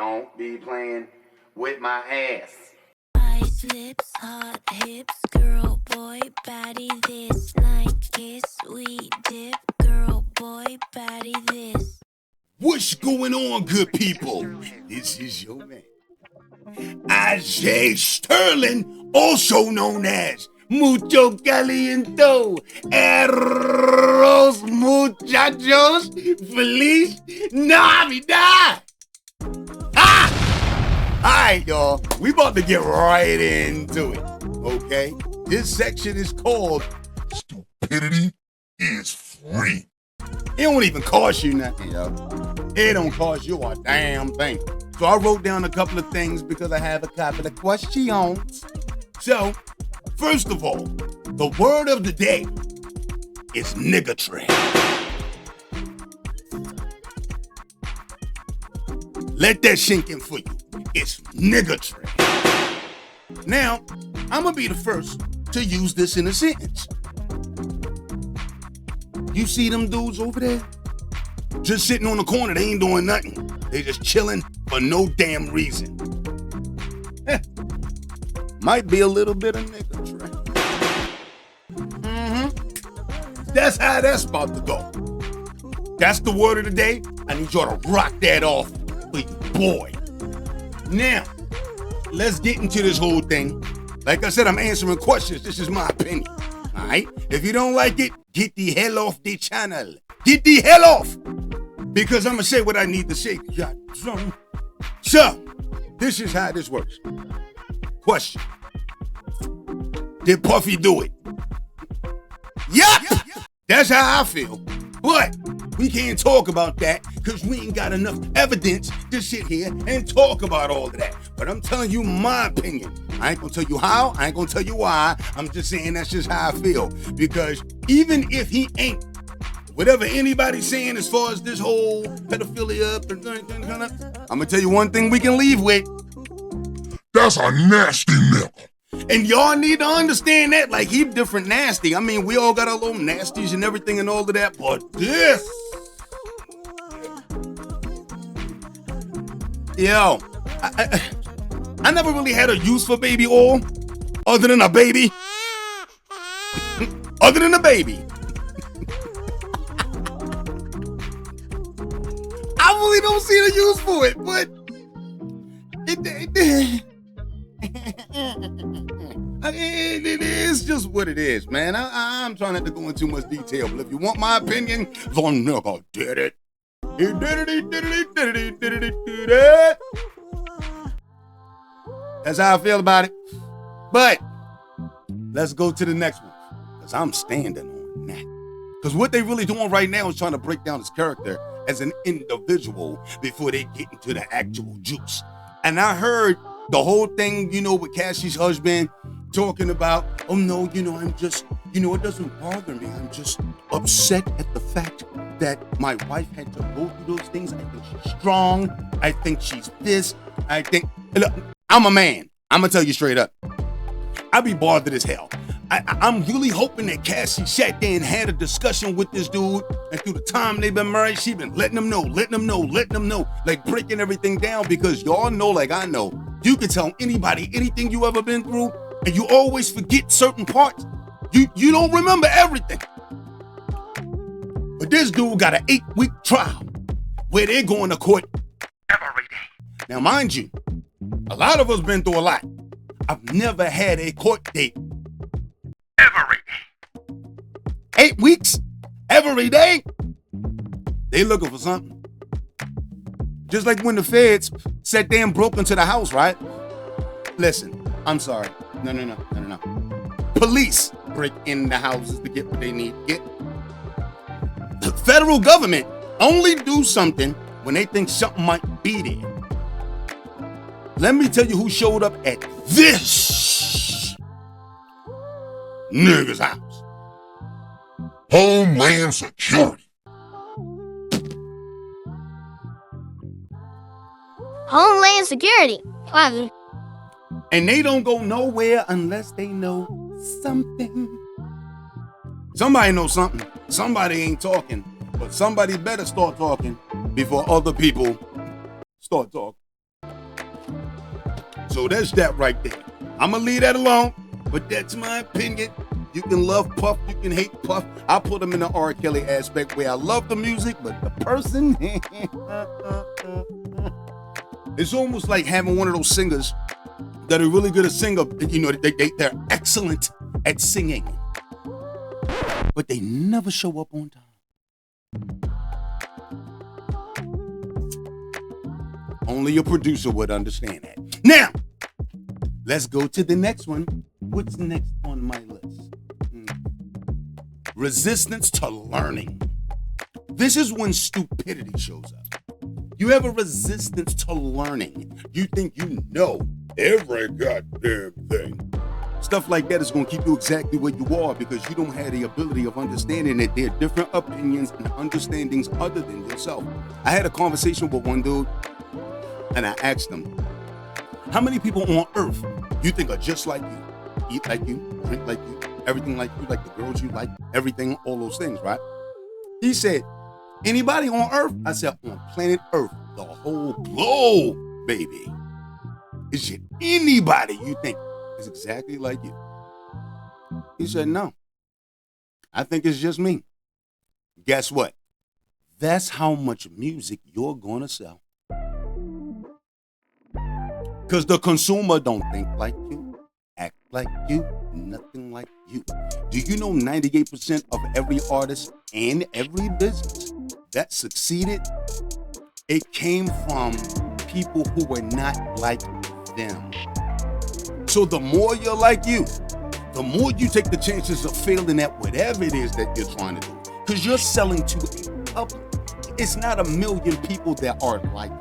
Don't be playing with my ass. Ice lips, hot hips, girl, boy, baddie this. Night kiss, sweet dip, girl, boy, baddie this. What's going on, good people? This is your man, Ajay Sterling, also known as Mucho Caliento, Eros Muchachos, Feliz Navidad! Alright, y'all, we about to get right into it, okay? This section is called Stupidity is Free. It don't even cost you nothing, yo. It don't cost you a damn thing. So I wrote down a couple of things because I have a couple of questions. So, first of all, the word of the day is niggatry. Let that sink in for you. It's niggatry. Now, I'm gonna be the first to use this in a sentence. You see them dudes over there? Just sitting on the corner, they ain't doing nothing. They just chilling for no damn reason. Might be a little bit of niggatry. That's how that's about to go. That's the word of the day. I need y'all to rock that off for you, boy. Now, let's get into this whole thing. Like I said, I'm answering questions. This is my opinion. All right? If you don't like it, get the hell off the channel. Get the hell off. Because I'm going to say what I need to say. So, this is how this works. Question. Did Puffy do it? Yup! That's how I feel. But we can't talk about that because we ain't got enough evidence to sit here and talk about all of that. But I'm telling you my opinion. I ain't gonna tell you how, I ain't gonna tell you why. I'm just saying that's just how I feel. Because even if he ain't, whatever anybody's saying as far as this whole pedophilia, I'm gonna tell you one thing we can leave with. That's a nasty nigga. And y'all need to understand that, like, he different nasty. I mean, we all got our little nasties and everything and all of that, but this. Yo, I never really had a use for baby oil, other than a baby. Other than a baby. I really don't see the use for it, but it is just what it is, man. I'm trying not to go into too much detail, but if you want my opinion, the nigga did it. He did it. That's how I feel about it. But let's go to the next one, because I'm standing on that. Because what they really doing right now is trying to break down his character as an individual before they get into the actual juice. And I heard the whole thing, with Cassie's husband talking about, oh no, I'm just, it doesn't bother me. I'm just upset at the fact that my wife had to go through those things. I think she's strong. I think she's this. Look, I'm a man. I'm going to tell you straight up. I be bothered as hell. I'm really hoping that Cassie sat there and had a discussion with this dude, and through the time they've been married, she been letting him know, like breaking everything down, because y'all know, like I know, you can tell anybody anything you ever been through, and you always forget certain parts. You don't remember everything. But this dude got an 8-week trial where they're going to court every day. Now, mind you, a lot of us been through a lot. I've never had a court date every day. 8 weeks? Every day? They looking for something. Just like when the feds sat there and broke into the house, right? Listen, I'm sorry. No. Police break in the houses to get what they need to get. The federal government only do something when they think something might be there. Let me tell you who showed up at this nigga's house. Homeland Security. Homeland Security. Wow. And they don't go nowhere unless they know something. Somebody knows something. Somebody ain't talking. But somebody better start talking before other people start talking. So that's that right there. I'm going to leave that alone, but that's my opinion. You can love Puff, you can hate Puff. I put him in the R. Kelly aspect where I love the music, but the person, it's almost like having one of those singers that are really good at singing. You know, they're excellent at singing, but they never show up on time. Only a producer would understand that. Now, let's go to the next one. What's next on my list? Resistance to learning. This is when stupidity shows up. You have a resistance to learning. You think you know every goddamn thing. Stuff like that is going to keep you exactly where you are because you don't have the ability of understanding that there are different opinions and understandings other than yourself. I had a conversation with one dude and I asked him, how many people on earth you think are just like you? Eat like you, drink like you, everything like you, like the girls you like, everything, all those things, right? He said, anybody on earth? I said, on planet Earth, the whole globe, baby. Is there anybody you think is exactly like you? He said, no. I think it's just me. Guess what? That's how much music you're gonna sell. Because the consumer don't think like you, act like you, nothing like you. Do you know 98% of every artist and every business that succeeded, it came from people who were not like them. So the more you're like you, the more you take the chances of failing at whatever it is that you're trying to do. Because you're selling to a public. It's not a million people that are like you.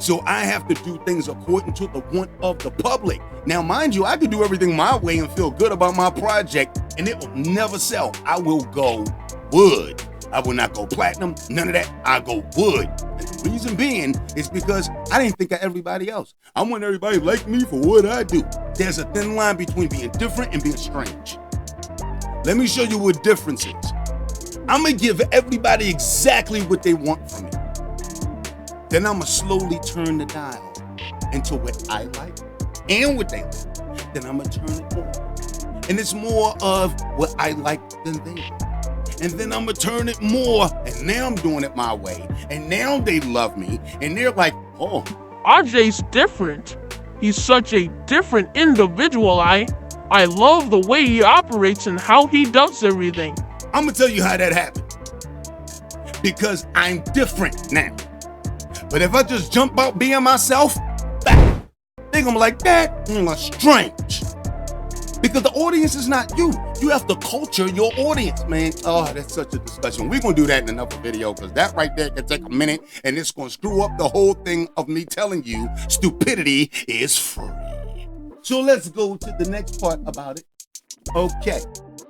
So I have to do things according to the want of the public. Now, mind you, I could do everything my way and feel good about my project, and it will never sell. I will go wood. I will not go platinum, none of that. I go wood. And the reason being is because I didn't think of everybody else. I want everybody like me for what I do. There's a thin line between being different and being strange. Let me show you what difference is. I'm gonna give everybody exactly what they want from me. Then I'm gonna slowly turn the dial into what I like and what they like. Then I'm gonna turn it on. And it's more of what I like than they like. And then I'm gonna turn it more, and now I'm doing it my way. And now they love me, and they're like, oh. RJ's different. He's such a different individual. I love the way he operates and how he does everything. I'm gonna tell you how that happened. Because I'm different now. But if I just jump out being myself, they're gonna be like, that strange. Because the audience is not you. You have to culture your audience, man. Oh, that's such a discussion. We're gonna do that in another video because that right there can take a minute and it's gonna screw up the whole thing of me telling you stupidity is free. So let's go to the next part about it. Okay,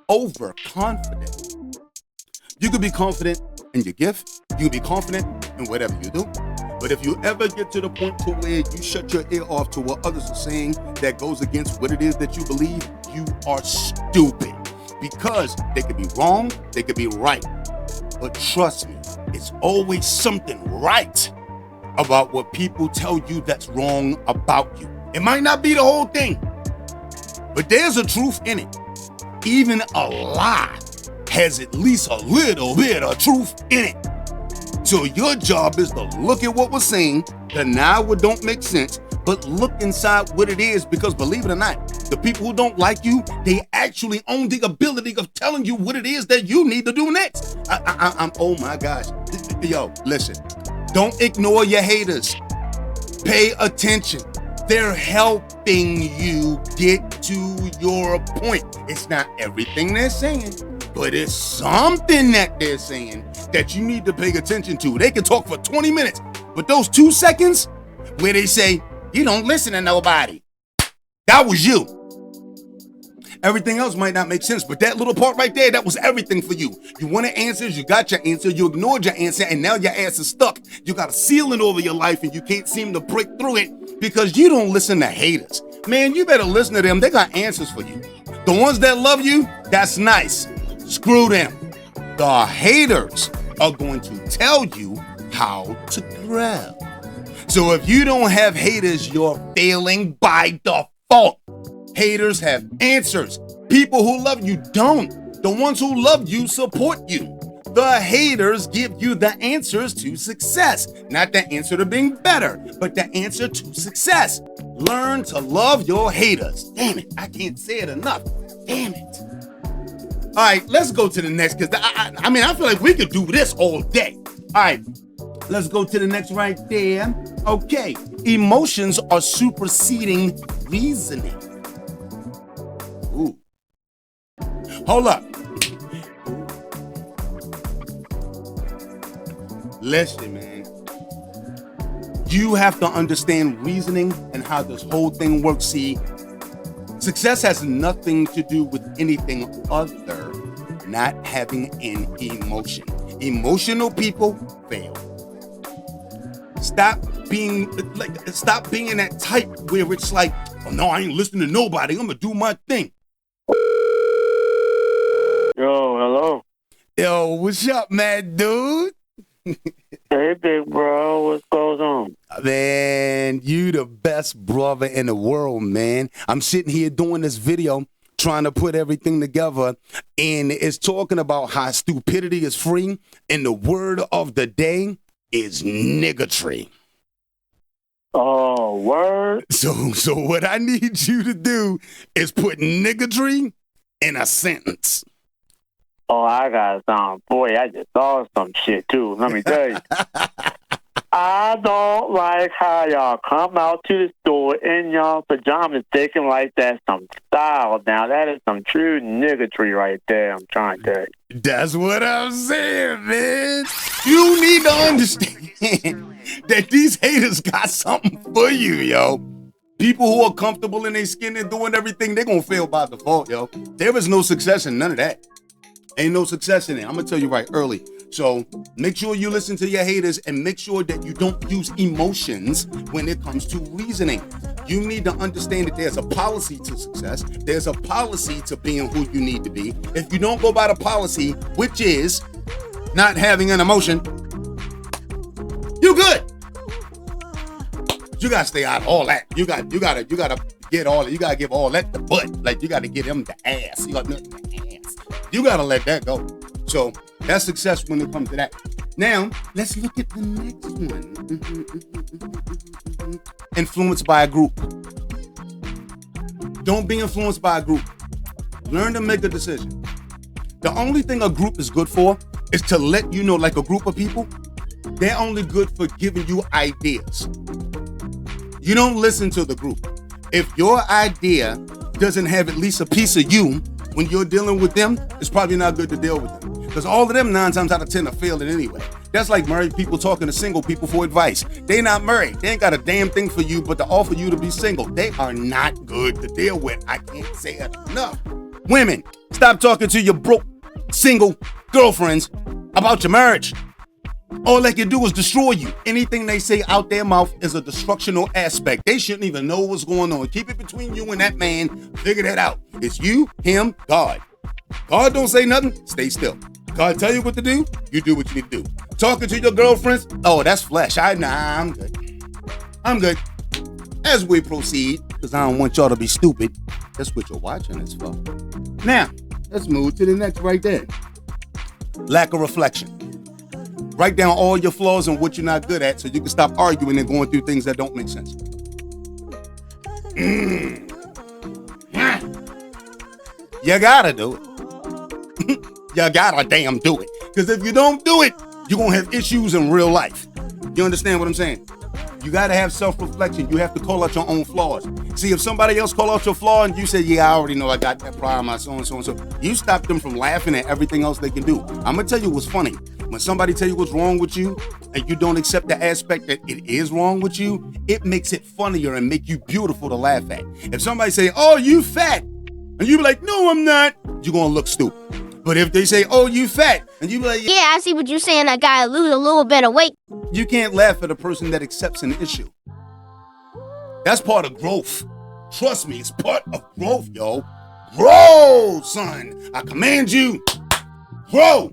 overconfident. You could be confident in your gift. You could be confident in whatever you do. But if you ever get to the point to where you shut your ear off to what others are saying that goes against what it is that you believe, you are stupid. Because they could be wrong, they could be right. But trust me, it's always something right about what people tell you that's wrong about you. It might not be the whole thing, but there's a truth in it. Even a lie has at least a little bit of truth in it. So your job is to look at what we're saying, deny what don't make sense, but look inside what it is, because believe it or not, the people who don't like you, they actually own the ability of telling you what it is that you need to do next. I'm oh my gosh. Yo, listen, don't ignore your haters. Pay attention. They're helping you get to your point. It's not everything they're saying, but it's something that they're saying that you need to pay attention to. They can talk for 20 minutes, but those 2 seconds where they say, you don't listen to nobody, that was you. Everything else might not make sense, but that little part right there, that was everything for you. You wanted answers, you got your answer, you ignored your answer, and now your ass is stuck. You got a ceiling over your life and you can't seem to break through it because you don't listen to haters. Man, you better listen to them. They got answers for you. The ones that love you, that's nice. Screw them. The haters are going to tell you how to grow. So if you don't have haters, you're failing by default. Haters have answers. People who love you don't. The ones who love you support you. The haters give you the answers to success. Not the answer to being better, but the answer to success. Learn to love your haters. Damn it, I can't say it enough. Damn it. All right, let's go to the next, because I feel like we could do this all day. All right, let's go to the next right there. Okay, emotions are superseding reasoning. Ooh. Hold up. Listen, man. You have to understand reasoning and how this whole thing works. See, success has nothing to do with anything other not having an emotion. Emotional people fail. Stop being in that type where it's like, oh no, I ain't listening to nobody. I'm gonna do my thing. Yo, hello. Yo, what's up, man, dude? Hey, big bro, what goes on? Man, you the best brother in the world, man. I'm sitting here doing this video, trying to put everything together, and it's talking about how stupidity is free, and the word of the day is niggatry. Oh, word? So what I need you to do is put niggatry in a sentence. Oh, I got some. Boy, I just saw some shit, too. Let me tell you. I don't like how y'all come out to the store in y'all pajamas thinking like that's some style. Now, that is some true niggatry right there, I'm trying to tell you. That's what I'm saying, man. You need to understand that these haters got something for you, yo. People who are comfortable in their skin and doing everything, they're going to fail by default, yo. There is no success in none of that. Ain't no success in it. I'm going to tell you right early. So make sure you listen to your haters and make sure that you don't use emotions when it comes to reasoning. You need to understand that there's a policy to success. There's a policy to being who you need to be. If you don't go by the policy, which is not having an emotion, you good. You got to stay out of all that. You got to get all that. You got to give all that the butt. Like, you got to get them the ass. You got nothing the ass. You got to let that go. So that's success when it comes to that. Now, let's look at the next one. Influenced by a group. Don't be influenced by a group. Learn to make a decision. The only thing a group is good for is to let you know, like a group of people, they're only good for giving you ideas. You don't listen to the group. If your idea doesn't have at least a piece of you when you're dealing with them, it's probably not good to deal with them. Because all of them 9 times out of 10 are failing anyway. That's like married people talking to single people for advice. They not married. They ain't got a damn thing for you but to offer you to be single. They are not good to deal with. I can't say it enough. Women, stop talking to your broke, single girlfriends about your marriage. All they can do is destroy you. Anything they say out their mouth is a destructional aspect. They shouldn't even know what's going on. Keep it between you and that man. Figure that out. It's you, him, God. God don't say nothing. Stay still. God tell you what to do. You do what you need to do. Talking to your girlfriends. Oh, that's flesh. I'm good. I'm good. As we proceed, because I don't want y'all to be stupid. That's what you're watching this for. Now, let's move to the next right there. Lack of reflection. Write down all your flaws and what you're not good at so you can stop arguing and going through things that don't make sense. You gotta do it. You gotta damn do it. Because if you don't do it, you're gonna have issues in real life. You understand what I'm saying? You gotta have self-reflection. You have to call out your own flaws. See, if somebody else call out your flaw and you say, yeah, I already know I got that problem, I so and so and so, you stop them from laughing at everything else they can do. I'm gonna tell you what's funny. When somebody tell you what's wrong with you and you don't accept the aspect that it is wrong with you, it makes it funnier and make you beautiful to laugh at. If somebody say, oh, you fat, and you be like, no, I'm not, you're gonna look stupid. But if they say, oh, you fat, and you be like, Yeah, I see what you're saying. I gotta lose a little bit of weight. you can't laugh at a person that accepts an issue. That's part of growth. Trust me, it's part of growth, yo. Grow, son. I command you, grow.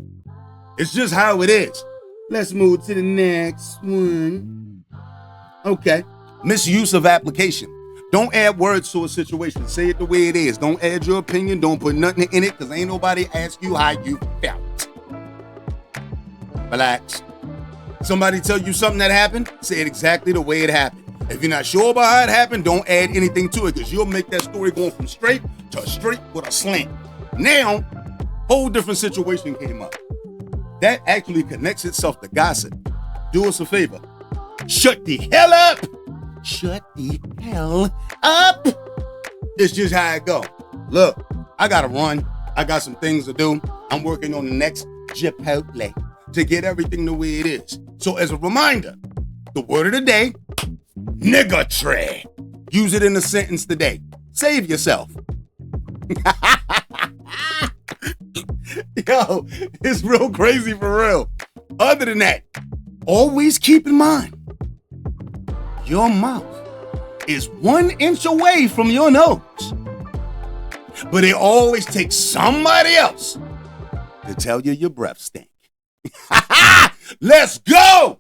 It's just how it is. Let's move to the next one. Okay. Misuse of application. Don't add words to a situation. Say it the way it is. Don't add your opinion. Don't put nothing in it because ain't nobody ask you how you felt. Relax. Somebody tell you something that happened, say it exactly the way it happened. If you're not sure about how it happened, don't add anything to it because you'll make that story going from straight to straight with a slant. Now, whole different situation came up. That actually connects itself to gossip. Do us a favor. Shut the hell up. Shut the hell up. It's just how it go. Look, I gotta run. I got some things to do. I'm working on the next Chipotle to get everything the way it is. So as a reminder, the word of the day, niggatry. Use it in a sentence today. Save yourself. Yo, it's real crazy for real. Other than that, always keep in mind, your mouth is 1 inch away from your nose. But it always takes somebody else to tell you your breath stink. Let's go!